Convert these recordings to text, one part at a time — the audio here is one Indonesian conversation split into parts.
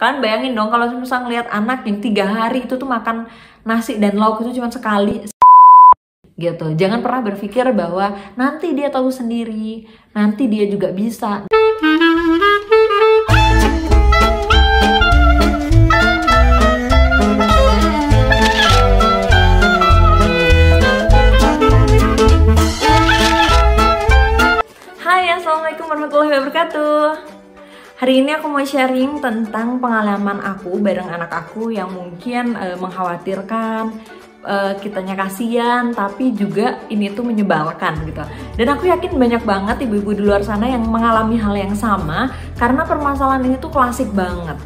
Kalian bayangin dong kalau misalnya ngeliat anak yang 3 hari itu tuh makan nasi dan lauk itu cuma sekali gitu. Jangan pernah berpikir bahwa nanti dia tahu sendiri, nanti dia juga bisa. Hai, assalamualaikum warahmatullahi wabarakatuh. Hari ini aku mau sharing tentang pengalaman aku bareng anak aku yang mungkin mengkhawatirkan, kitanya kasihan, tapi juga ini tuh menyebalkan gitu. Dan aku yakin banyak banget ibu-ibu di luar sana yang mengalami hal yang sama, karena permasalahan ini tuh klasik banget.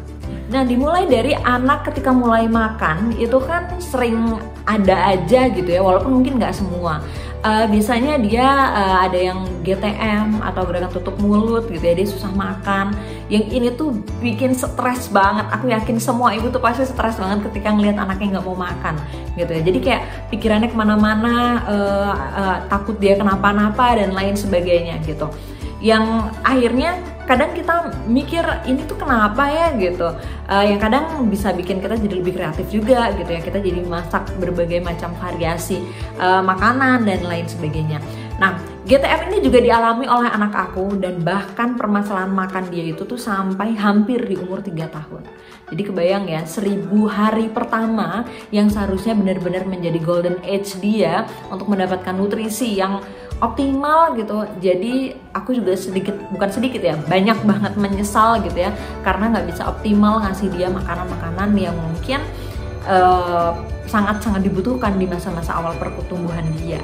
Nah, dimulai dari anak ketika mulai makan itu kan sering ada aja gitu ya, walaupun mungkin nggak semua. Biasanya dia ada yang GTM atau gerakan tutup mulut gitu ya, dia susah makan. Yang ini tuh bikin stres banget. Aku yakin semua ibu tuh pasti stres banget ketika ngelihat anaknya nggak mau makan gitu ya. Jadi kayak pikirannya kemana-mana, takut dia kenapa-napa dan lain sebagainya gitu. Yang akhirnya kadang kita mikir ini tuh kenapa ya gitu, yang kadang bisa bikin kita jadi lebih kreatif juga gitu ya, kita jadi masak berbagai macam variasi makanan dan lain sebagainya. Nah, GTM ini juga dialami oleh anak aku, dan bahkan permasalahan makan dia itu tuh sampai hampir di umur 3 tahun. Jadi kebayang ya, 1000 hari pertama yang seharusnya benar-benar menjadi golden age dia untuk mendapatkan nutrisi yang optimal gitu. Jadi aku juga bukan sedikit ya, banyak banget menyesal gitu ya, karena nggak bisa optimal ngasih dia makanan-makanan yang mungkin sangat-sangat dibutuhkan di masa-masa awal pertumbuhan dia.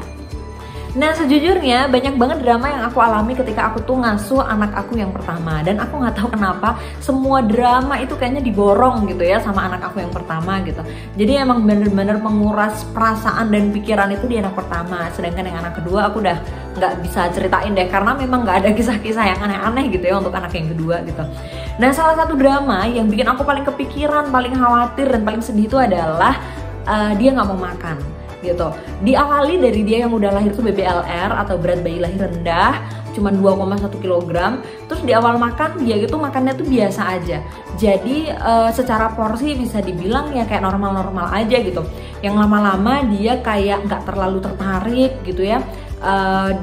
Nah, sejujurnya banyak banget drama yang aku alami ketika aku tuh ngasuh anak aku yang pertama, dan aku nggak tahu kenapa semua drama itu kayaknya diborong gitu ya sama anak aku yang pertama gitu. Jadi emang bener-bener menguras perasaan dan pikiran itu di anak pertama, sedangkan yang anak kedua aku udah nggak bisa ceritain deh, karena memang nggak ada kisah-kisah yang aneh-aneh gitu ya untuk anak yang kedua gitu. Nah, salah satu drama yang bikin aku paling kepikiran, paling khawatir dan paling sedih itu adalah dia nggak mau makan gitu. Diawali dari dia yang udah lahir tuh BBLR atau berat bayi lahir rendah, cuman 2,1 kg. Terus di awal makan dia gitu makannya tuh biasa aja. Jadi secara porsi bisa dibilang ya kayak normal-normal aja gitu. Yang lama-lama dia kayak nggak terlalu tertarik gitu ya.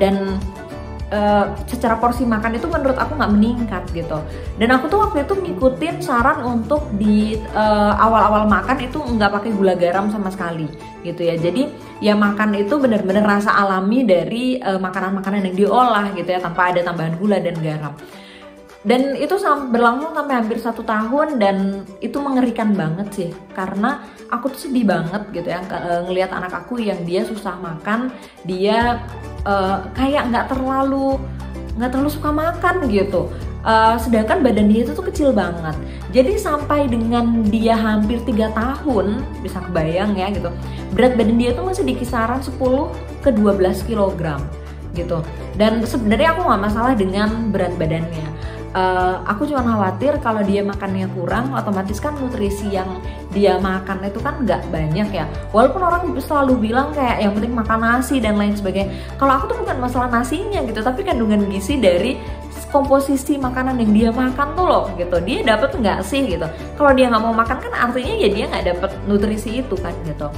Dan secara porsi makan itu menurut aku nggak meningkat gitu. Dan aku tuh waktu itu ngikutin saran untuk di awal-awal makan itu nggak pakai gula garam sama sekali gitu ya. Jadi ya makan itu bener-bener rasa alami dari makanan-makanan yang diolah gitu ya, tanpa ada tambahan gula dan garam. Dan itu berlangsung sampai hampir 1 tahun, dan itu mengerikan banget sih, karena aku tuh sedih banget gitu ya ngelihat anak aku yang dia susah makan, dia kayak nggak terlalu suka makan gitu. Sedangkan badan dia itu tuh kecil banget. Jadi sampai dengan dia hampir 3 tahun, bisa kebayang ya gitu, berat badan dia tuh masih di kisaran 10 ke 12 kg gitu. Dan sebenarnya aku nggak masalah dengan berat badannya. Aku cuma khawatir kalau dia makannya kurang, otomatis kan nutrisi yang dia makan itu kan nggak banyak ya. Walaupun orang selalu bilang kayak yang penting makan nasi dan lain sebagainya. Kalau aku tuh bukan masalah nasinya gitu, tapi kandungan gizi dari komposisi makanan yang dia makan tuh loh gitu. Dia dapat nggak sih gitu. Kalau dia nggak mau makan kan artinya ya dia nggak dapat nutrisi itu kan gitu.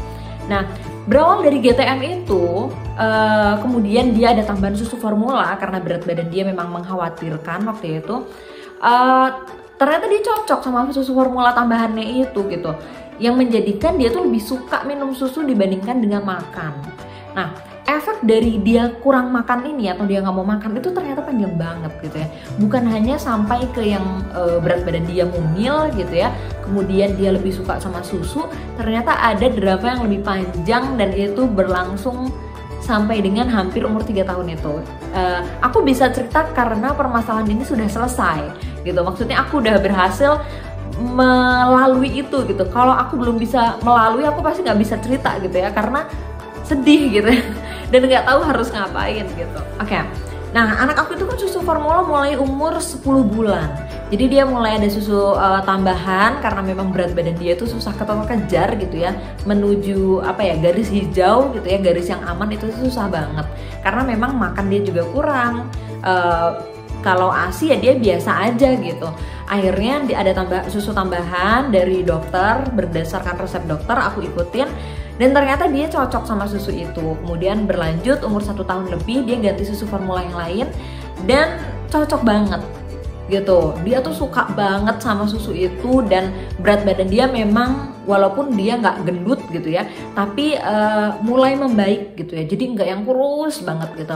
Nah, berawal dari GTM itu, kemudian dia ada tambahan susu formula karena berat badan dia memang mengkhawatirkan waktu itu. Ternyata dia cocok sama susu formula tambahannya itu gitu, yang menjadikan dia tuh lebih suka minum susu dibandingkan dengan makan. Nah, efek dari dia kurang makan ini atau dia nggak mau makan itu ternyata panjang banget gitu ya. Bukan hanya sampai ke yang berat badan dia mungil gitu ya, kemudian dia lebih suka sama susu, ternyata ada drama yang lebih panjang dan itu berlangsung sampai dengan hampir umur 3 tahun itu. Aku bisa cerita karena permasalahan ini sudah selesai gitu. Maksudnya aku udah berhasil melalui itu gitu. Kalau aku belum bisa melalui, aku pasti nggak bisa cerita gitu ya, karena sedih gitu dan nggak tahu harus ngapain gitu. Oke. Nah, anak aku itu kan susu formula mulai umur 10 bulan. Jadi dia mulai ada susu tambahan karena memang berat badan dia itu susah kejar gitu ya, menuju garis hijau gitu ya, garis yang aman itu susah banget. Karena memang makan dia juga kurang. Kalau ASI ya dia biasa aja gitu. Akhirnya ada susu tambahan dari dokter, berdasarkan resep dokter aku ikutin, dan ternyata dia cocok sama susu itu. Kemudian berlanjut umur 1 tahun lebih dia ganti susu formula yang lain dan cocok banget gitu. Dia tuh suka banget sama susu itu, dan berat badan dia memang walaupun dia nggak gendut gitu ya, tapi mulai membaik gitu ya, jadi nggak yang kurus banget gitu.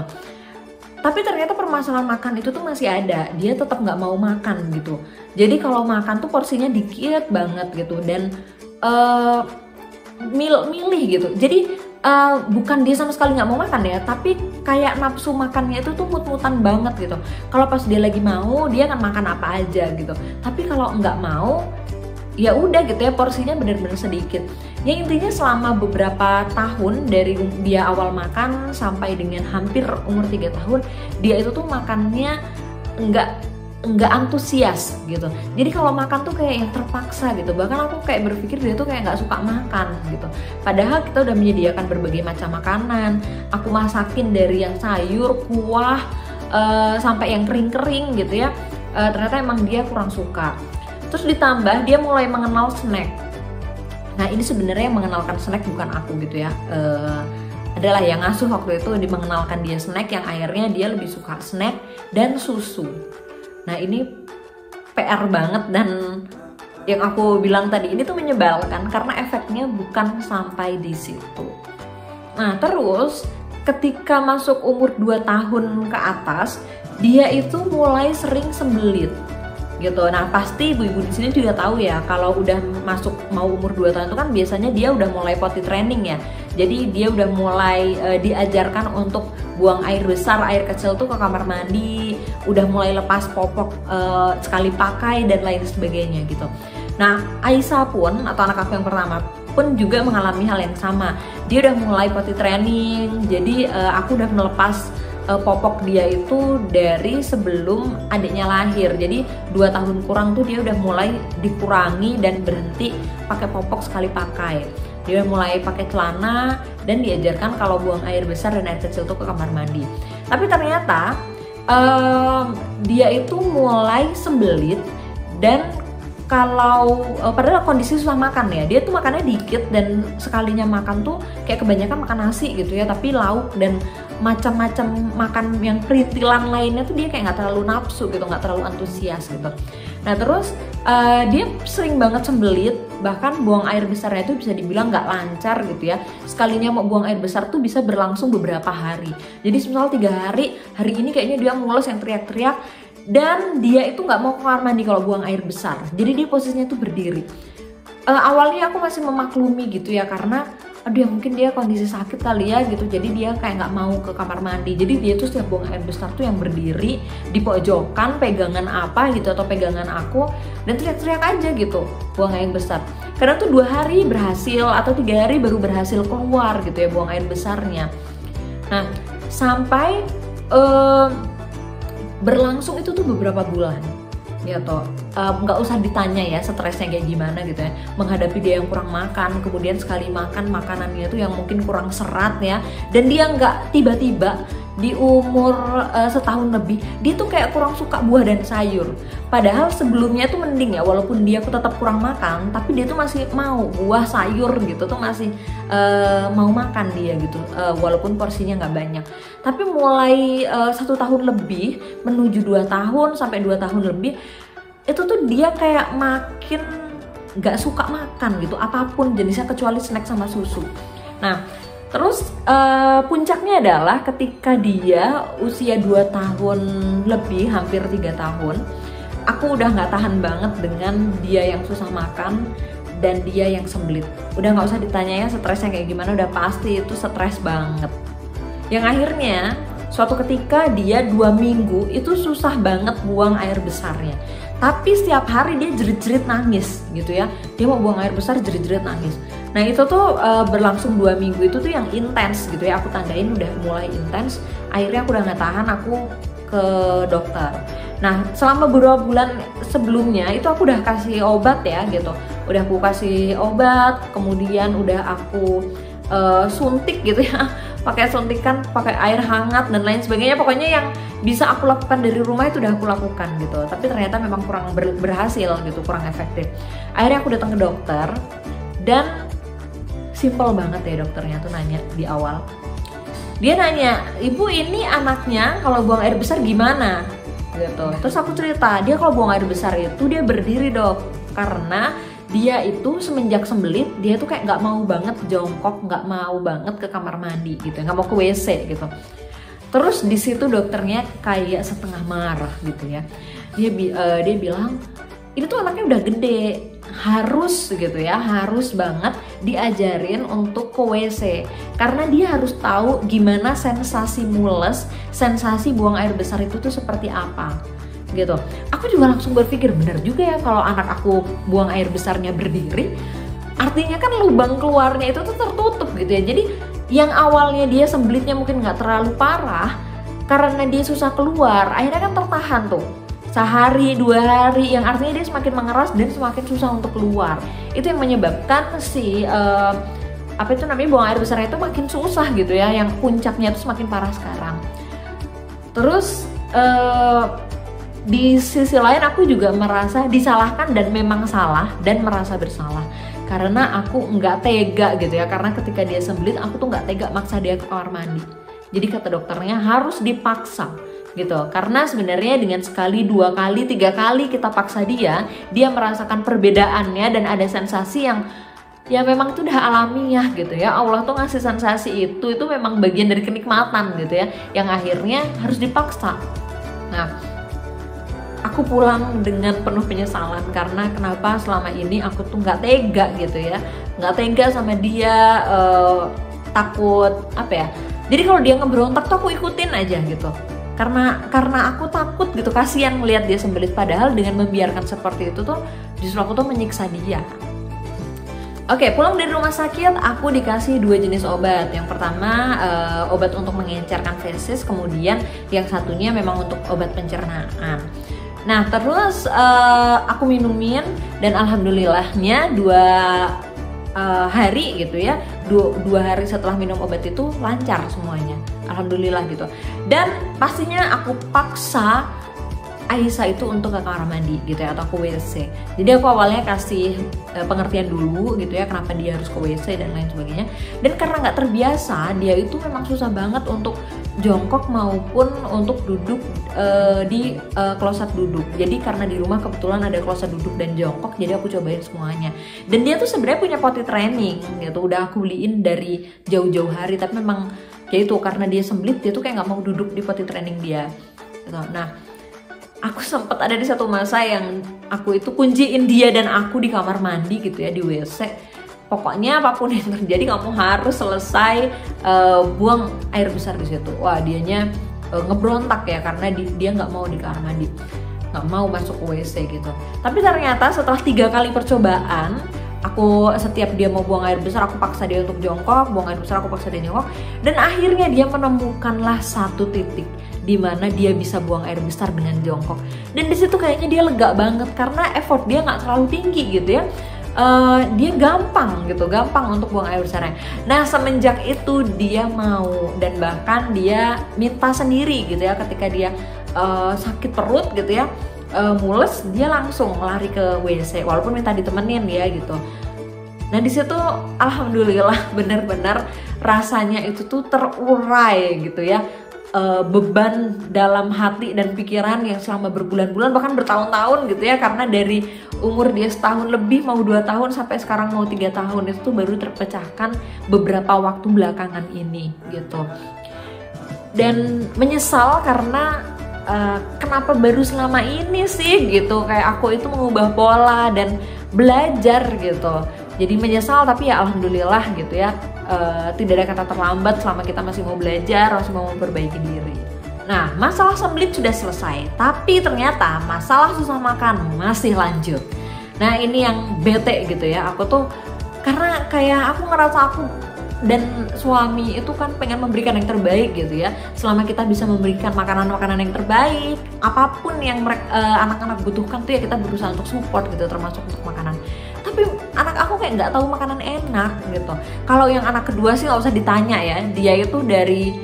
Tapi ternyata permasalahan makan itu tuh masih ada, dia tetap nggak mau makan gitu. Jadi kalau makan tuh porsinya dikit banget gitu, dan milih gitu. Jadi bukan dia sama sekali nggak mau makan ya, tapi kayak nafsu makannya itu tuh mut-mutan banget gitu. Kalau pas dia lagi mau, dia akan makan apa aja gitu. Tapi kalau nggak mau, ya udah gitu ya, porsinya benar-benar sedikit. Ya intinya selama beberapa tahun dari dia awal makan sampai dengan hampir umur 3 tahun, dia itu tuh makannya nggak antusias gitu. Jadi kalau makan tuh kayak yang terpaksa gitu. Bahkan aku kayak berpikir dia tuh kayak nggak suka makan gitu. Padahal kita udah menyediakan berbagai macam makanan. Aku masakin dari yang sayur, kuah, sampai yang kering-kering gitu ya. Ternyata emang dia kurang suka. Terus ditambah dia mulai mengenal snack. Nah ini sebenarnya yang mengenalkan snack bukan aku gitu ya. Adalah yang ngasuh waktu itu mengenalkan dia snack, yang akhirnya dia lebih suka snack dan susu. Nah ini PR banget, dan yang aku bilang tadi ini tuh menyebalkan karena efeknya bukan sampai di situ. Nah terus ketika masuk umur 2 tahun ke atas, dia itu mulai sering sembelit gitu. Nah pasti ibu-ibu di sini juga tahu ya, kalau udah masuk mau umur 2 tahun itu kan biasanya dia udah mulai potty training ya. Jadi dia udah mulai diajarkan untuk buang air besar, air kecil tuh ke kamar mandi, udah mulai lepas popok sekali pakai dan lain sebagainya gitu. Nah Aisyah pun, atau anak aku yang pertama pun juga mengalami hal yang sama. Dia udah mulai potty training, jadi aku udah melepas popok dia itu dari sebelum adiknya lahir. Jadi 2 tahun kurang tuh dia udah mulai dikurangi dan berhenti pakai popok sekali pakai. Dia udah mulai pakai celana dan diajarkan kalau buang air besar dan air kecil tuh ke kamar mandi. Tapi ternyata dia itu mulai sembelit, dan kalau padahal kondisi susah makan ya, dia tuh makannya dikit, dan sekalinya makan tuh kayak kebanyakan makan nasi gitu ya, tapi lauk dan macam-macam makan yang perintilan lainnya tuh dia kayak nggak terlalu nafsu gitu, nggak terlalu antusias gitu. Nah terus dia sering banget sembelit, bahkan buang air besarnya itu bisa dibilang nggak lancar gitu ya. Sekalinya mau buang air besar tuh bisa berlangsung beberapa hari. Jadi misal 3 hari, hari ini kayaknya dia mules yang teriak-teriak, dan dia itu nggak mau ke kamar mandi kalau buang air besar. Jadi dia posisinya tuh berdiri. Awalnya aku masih memaklumi gitu ya, karena aduh ya mungkin dia kondisi sakit kali ya gitu, jadi dia kayak nggak mau ke kamar mandi. Jadi dia tuh setiap buang air besar tuh yang berdiri di pojokan, pegangan apa gitu atau pegangan aku, dan teriak-teriak aja gitu buang air besar. Kadang tuh 2 hari berhasil atau 3 hari baru berhasil keluar gitu ya buang air besarnya. Nah sampai berlangsung itu tuh beberapa bulan ya toh. Nggak usah ditanya ya stresnya kayak gimana gitu ya, menghadapi dia yang kurang makan, kemudian sekali makan makanannya tuh yang mungkin kurang serat ya, dan dia nggak tiba-tiba di umur 1 tahun lebih dia tuh kayak kurang suka buah dan sayur. Padahal sebelumnya tuh mending ya, walaupun dia tuh tetap kurang makan, tapi dia tuh masih mau buah sayur gitu, tuh masih mau makan dia gitu, walaupun porsinya nggak banyak. Tapi mulai 1 tahun lebih menuju 2 tahun sampai 2 tahun lebih, itu tuh dia kayak makin gak suka makan gitu, apapun jenisnya kecuali snack sama susu. Nah terus puncaknya adalah ketika dia usia 2 tahun lebih, hampir 3 tahun, aku udah gak tahan banget dengan dia yang susah makan dan dia yang sembelit. Udah gak usah ditanya ya stresnya kayak gimana, udah pasti itu stres banget. Yang akhirnya suatu ketika dia 2 minggu itu susah banget buang air besarnya. Tapi setiap hari dia jerit-jerit nangis gitu ya. Dia mau buang air besar jerit-jerit nangis. Nah itu tuh berlangsung 2 minggu itu tuh yang intens gitu ya. Aku tandain udah mulai intens. Akhirnya aku udah gak tahan, aku ke dokter. Nah selama beberapa bulan sebelumnya itu aku udah kasih obat ya gitu. Udah aku kasih obat, kemudian udah aku suntik gitu ya pakai suntikan, pakai air hangat dan lain sebagainya. Pokoknya yang bisa aku lakukan dari rumah itu udah aku lakukan gitu. Tapi ternyata memang kurang berhasil gitu, kurang efektif. Akhirnya aku datang ke dokter dan simple banget ya dokternya tuh nanya di awal. Dia nanya, "Ibu ini anaknya kalau buang air besar gimana?" gitu. Terus aku cerita, dia kalau buang air besar itu dia berdiri dok, karena dia itu semenjak sembelit dia tuh kayak nggak mau banget jongkok, nggak mau banget ke kamar mandi gitu, nggak mau ke WC gitu. Terus di situ dokternya kayak setengah marah gitu ya. Dia bilang ini tuh anaknya udah gede, harus gitu ya, harus banget diajarin untuk ke WC karena dia harus tahu gimana sensasi mules, sensasi buang air besar itu tuh seperti apa. Gitu. Aku juga langsung berpikir benar juga ya kalau anak aku buang air besarnya berdiri, artinya kan lubang keluarnya itu tuh tertutup gitu ya. Jadi yang awalnya dia sembelitnya mungkin nggak terlalu parah karena dia susah keluar, akhirnya kan tertahan tuh sehari 2 hari, yang artinya dia semakin mengeras dan semakin susah untuk keluar. Itu yang menyebabkan si buang air besarnya itu makin susah gitu ya, yang puncaknya itu semakin parah sekarang. Terus di sisi lain aku juga merasa disalahkan dan memang salah dan merasa bersalah karena aku nggak tega gitu ya, karena ketika dia sembelit aku tuh nggak tega maksa dia ke kamar mandi. Jadi kata dokternya harus dipaksa gitu, karena sebenarnya dengan sekali, 2 kali, 3 kali kita paksa dia merasakan perbedaannya dan ada sensasi yang ya memang itu udah alamiah gitu ya. Allah tuh ngasih sensasi itu memang bagian dari kenikmatan gitu ya, yang akhirnya harus dipaksa. Nah, aku pulang dengan penuh penyesalan karena kenapa selama ini aku tuh nggak tega gitu ya, nggak tega sama dia, takut apa ya. Jadi kalau dia ngeberontak tuh aku ikutin aja gitu. Karena aku takut gitu, kasihan melihat dia sembelit, padahal dengan membiarkan seperti itu tuh justru aku tuh menyiksa dia. Oke, pulang dari rumah sakit aku dikasih 2 jenis obat. Yang pertama obat untuk mengencerkan feses, kemudian yang satunya memang untuk obat pencernaan. Nah terus aku minumin dan alhamdulillahnya 2 hari gitu ya, 2 hari setelah minum obat itu lancar semuanya, alhamdulillah gitu. Dan pastinya aku paksa Aisyah itu untuk ke kamar mandi gitu ya, atau ke WC. Jadi aku awalnya kasih pengertian dulu gitu ya, kenapa dia harus ke WC dan lain sebagainya. Dan karena nggak terbiasa, dia itu memang susah banget untuk jongkok maupun untuk duduk di kloset duduk. Jadi karena di rumah kebetulan ada kloset duduk dan jongkok, jadi aku cobain semuanya. Dan dia tuh sebenarnya punya potty training gitu, udah aku beliin dari jauh-jauh hari. Tapi memang kayak itu, karena dia sembelit dia tuh kayak nggak mau duduk di potty training dia gitu. Nah aku sempat ada di satu masa yang aku itu kunciin dia dan aku di kamar mandi gitu ya, di WC. Pokoknya apapun yang terjadi kamu harus selesai buang air besar di situ. Wah dianya ngebrontak ya, karena dia nggak mau di kamar mandi, nggak mau masuk ke WC gitu. Tapi ternyata setelah 3 kali percobaan, aku setiap dia mau buang air besar aku paksa dia untuk jongkok, buang air besar aku paksa dia jongkok, dan akhirnya dia menemukanlah satu titik di mana dia bisa buang air besar dengan jongkok. Dan di situ kayaknya dia lega banget karena effort dia nggak terlalu tinggi gitu ya. Dia gampang untuk buang air besarnya. Nah semenjak itu dia mau, dan bahkan dia minta sendiri gitu ya, ketika dia sakit perut gitu ya, mules, dia langsung lari ke WC walaupun minta ditemenin ya gitu. Nah di situ alhamdulillah benar-benar rasanya itu tuh terurai gitu ya. Beban dalam hati dan pikiran yang selama berbulan-bulan bahkan bertahun-tahun gitu ya, karena dari umur dia setahun lebih mau 2 tahun sampai sekarang mau 3 tahun itu tuh baru terpecahkan beberapa waktu belakangan ini gitu. Dan menyesal karena kenapa baru selama ini sih gitu, kayak aku itu mengubah pola dan belajar gitu. Jadi menyesal, tapi ya alhamdulillah gitu ya, tidak ada kata terlambat selama kita masih mau belajar, masih mau memperbaiki diri. Nah masalah sembelit sudah selesai, tapi ternyata masalah susah makan masih lanjut. Nah ini yang bete gitu ya, aku tuh karena kayak aku ngerasa aku dan suami itu kan pengen memberikan yang terbaik gitu ya. Selama kita bisa memberikan makanan-makanan yang terbaik, apapun yang anak-anak butuhkan tuh ya kita berusaha untuk support gitu, termasuk untuk makanan. Tapi anak aku kayak nggak tahu makanan enak gitu. Kalau yang anak kedua sih nggak usah ditanya ya, dia itu dari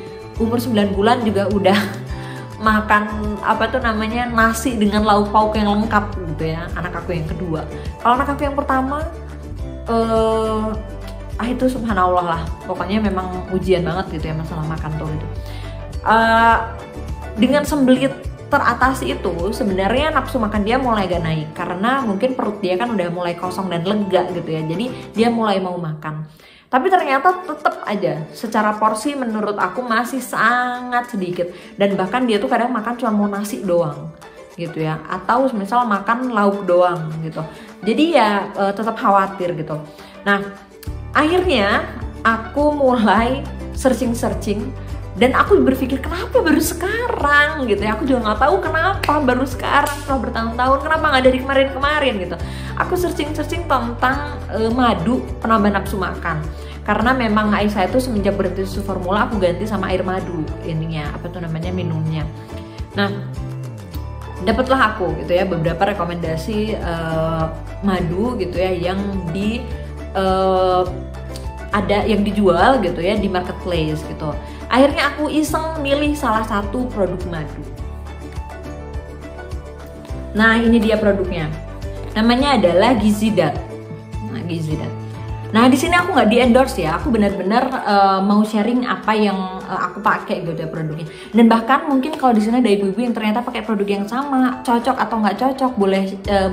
umur 9 bulan juga udah makan nasi dengan lauk pauk yang lengkap gitu ya, anak aku yang kedua. Kalau anak aku yang pertama itu subhanallah lah, pokoknya memang ujian banget gitu ya masalah makan tuh gitu. Dengan sembelit teratasi itu sebenarnya nafsu makan dia mulai agak naik karena mungkin perut dia kan udah mulai kosong dan lega gitu ya, jadi dia mulai mau makan. Tapi ternyata tetap aja secara porsi menurut aku masih sangat sedikit, dan bahkan dia tuh kadang makan cuma mau nasi doang gitu ya, atau misal makan lauk doang gitu. Jadi ya tetap khawatir gitu. Nah akhirnya aku mulai searching dan aku berpikir kenapa baru sekarang gitu ya, aku juga nggak tahu kenapa baru sekarang setelah bertahun-tahun, kenapa nggak dari kemarin gitu. Aku searching tentang madu penambah nafsu makan, karena memang Aisyah itu semenjak berhenti susu formula aku ganti sama air madu minumnya. Nah dapatlah aku gitu ya beberapa rekomendasi madu gitu ya yang ada yang dijual gitu ya di marketplace gitu. Akhirnya aku iseng milih salah satu produk madu. Nah ini dia produknya, namanya adalah Gizidat. Nah di sini aku nggak di endorse ya, aku benar-benar mau sharing apa yang aku pakai gitu ya produknya. Dan bahkan mungkin kalau di sini ada ibu-ibu yang ternyata pakai produk yang sama, cocok atau nggak cocok,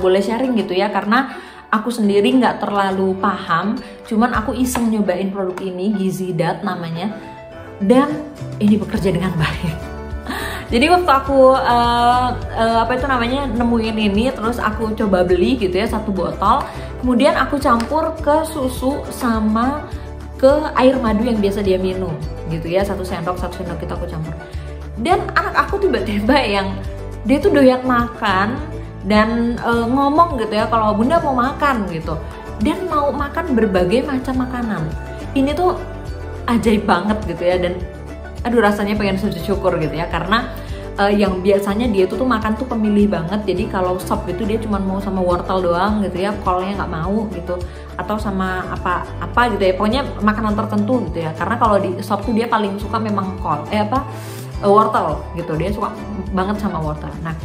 boleh sharing gitu ya, karena aku sendiri nggak terlalu paham, cuman aku iseng nyobain produk ini, Gizidat namanya, dan ini bekerja dengan baik. Jadi waktu aku nemuin ini, terus aku coba beli gitu ya 1 botol, kemudian aku campur ke susu sama ke air madu yang biasa dia minum gitu ya, 1 sendok gitu aku campur. Dan anak aku tiba-tiba yang dia tuh doyan makan dan ngomong gitu ya kalau bunda mau makan gitu, dan mau makan berbagai macam makanan. Ini tuh ajaib banget gitu ya, dan aduh rasanya pengen sujud syukur gitu ya, karena yang biasanya dia tuh makan tuh pemilih banget. Jadi kalau sop itu dia cuma mau sama wortel doang gitu ya, kolnya nggak mau gitu, atau sama apa gitu ya, pokoknya makanan tertentu gitu ya. Karena kalau di sop tuh dia paling suka memang wortel gitu, dia suka banget sama wortel. Nah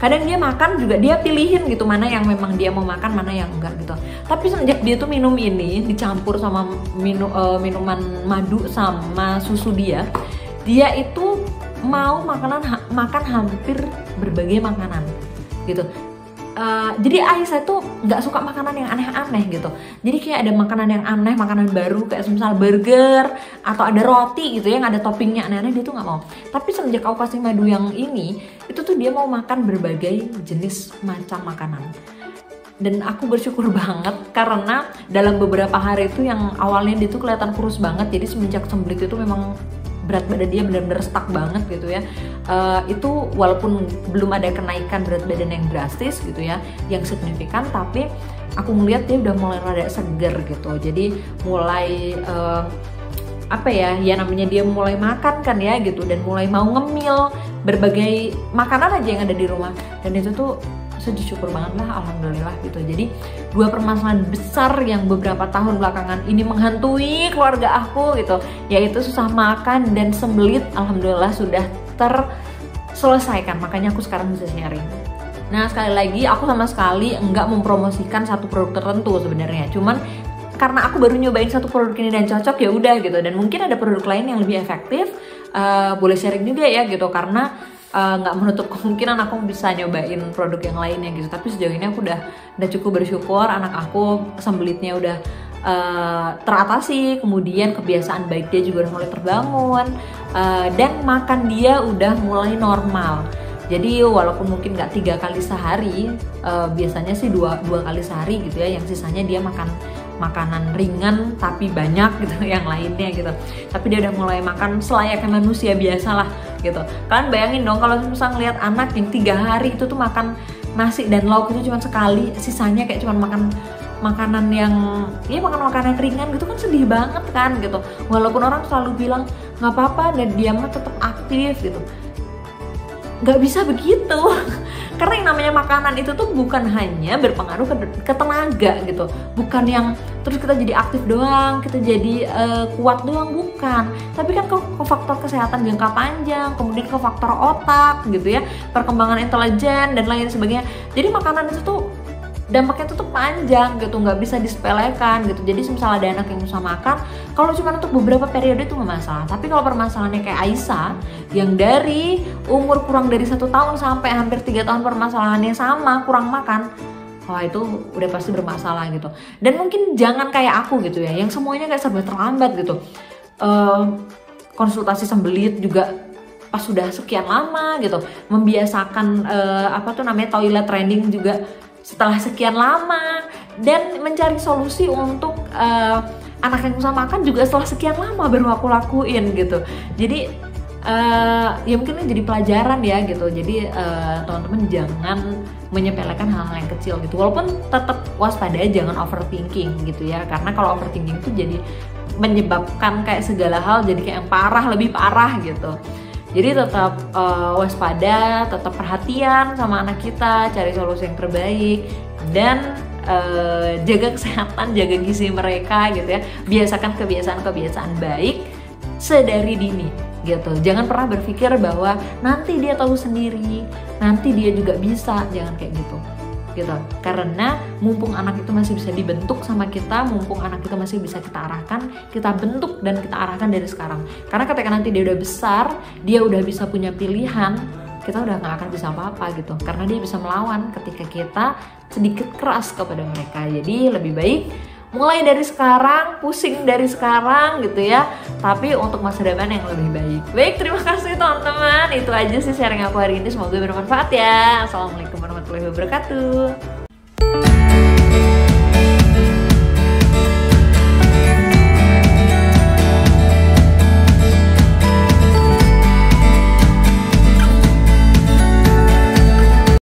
kadang dia makan juga dia pilihin gitu mana yang memang dia mau makan, mana yang enggak gitu. Tapi semenjak dia tuh minum ini dicampur sama minuman madu sama susu dia itu mau makan hampir berbagai makanan gitu. Jadi Aisyah tuh nggak suka makanan yang aneh-aneh gitu. Jadi kayak ada makanan yang aneh, makanan baru kayak misal burger atau ada roti gitu ya yang ada toppingnya aneh-aneh, dia tuh nggak mau. Tapi semenjak aku kasih madu yang ini, itu tuh dia mau makan berbagai jenis macam makanan. Dan aku bersyukur banget karena dalam beberapa hari itu yang awalnya dia tuh kelihatan kurus banget, jadi semenjak sembelit itu memang berat badan dia benar-benar stuck banget gitu ya. Itu walaupun belum ada kenaikan berat badan yang drastis gitu ya, yang signifikan, tapi aku ngeliat dia udah mulai rada seger gitu. Jadi mulai namanya dia mulai makan kan ya gitu, dan mulai mau ngemil berbagai makanan aja yang ada di rumah. Dan itu tuh sujud syukur banget lah, alhamdulillah gitu. Jadi 2 permasalahan besar yang beberapa tahun belakangan ini menghantui keluarga aku gitu, yaitu susah makan dan sembelit, alhamdulillah sudah terselesaikan. Makanya aku sekarang bisa sharing. Nah sekali lagi aku sama sekali enggak mempromosikan satu produk tertentu sebenarnya, cuman karena aku baru nyobain satu produk ini dan cocok ya udah gitu. Dan mungkin ada produk lain yang lebih efektif, boleh sharing juga ya gitu, karena nggak menutup kemungkinan aku bisa nyobain produk yang lainnya gitu. Tapi sejauh ini aku udah cukup bersyukur, anak aku sembelitnya udah teratasi, kemudian kebiasaan baik dia juga udah mulai terbangun, dan makan dia udah mulai normal. Jadi walaupun mungkin nggak 3 kali sehari, biasanya sih 2 kali sehari gitu ya, yang sisanya dia makan makanan ringan tapi banyak gitu yang lainnya gitu. Tapi dia udah mulai makan selayaknya manusia biasa lah gitu. Kalian bayangin dong kalau misalnya ngeliat anak yang 3 hari itu tuh makan nasi dan lauk itu cuma sekali, sisanya kayak cuma makan makanan yang makanan ringan gitu kan, sedih banget kan gitu. Walaupun orang selalu bilang nggak apa-apa dan dia mah tetap aktif gitu, nggak bisa begitu. Karena yang namanya makanan itu tuh bukan hanya berpengaruh ke tenaga gitu, bukan yang terus kita jadi aktif doang, kita jadi kuat doang, bukan. Tapi kan ke faktor kesehatan jangka panjang, kemudian ke faktor otak gitu ya, perkembangan intelijen dan lain sebagainya. Jadi makanan itu tuh dampaknya tuh panjang gitu, nggak bisa disepelekan gitu. Jadi misalnya ada anak yang susah makan, kalau cuma untuk beberapa periode itu nggak masalah. Tapi kalau permasalahannya kayak Aisyah yang dari umur kurang dari 1 tahun sampai hampir 3 tahun permasalahannya sama, kurang makan, wah itu udah pasti bermasalah gitu. Dan mungkin jangan kayak aku gitu ya, yang semuanya kayak serba terlambat gitu. Konsultasi sembelit juga pas sudah sekian lama gitu, membiasakan toilet training juga setelah sekian lama, dan mencari solusi untuk anak yang susah makan juga setelah sekian lama baru aku lakuin gitu. Jadi ya mungkin ini jadi pelajaran ya gitu. Jadi teman-teman jangan menyepelekan hal-hal yang kecil gitu, walaupun tetap waspada, jangan overthinking gitu ya, karena kalau overthinking itu jadi menyebabkan kayak segala hal jadi kayak yang parah, lebih parah gitu. Jadi tetap waspada, tetap perhatian sama anak kita, cari solusi yang terbaik, dan jaga kesehatan, jaga gizi mereka gitu ya. Biasakan kebiasaan-kebiasaan baik sedari dini gitu. Jangan pernah berpikir bahwa nanti dia tahu sendiri, nanti dia juga bisa, jangan kayak gitu. Karena mumpung anak itu masih bisa dibentuk sama kita, mumpung anak itu masih bisa kita arahkan, kita bentuk dan kita arahkan dari sekarang. Karena ketika nanti dia udah besar, dia udah bisa punya pilihan, kita udah gak akan bisa apa-apa gitu, karena dia bisa melawan ketika kita sedikit keras kepada mereka. Jadi lebih baik mulai dari sekarang, pusing dari sekarang gitu ya, tapi untuk masa depan yang lebih baik. Baik, terima kasih teman-teman. Itu aja sih sharing aku hari ini, semoga bermanfaat ya. Assalamualaikum warahmatullahi wabarakatuh.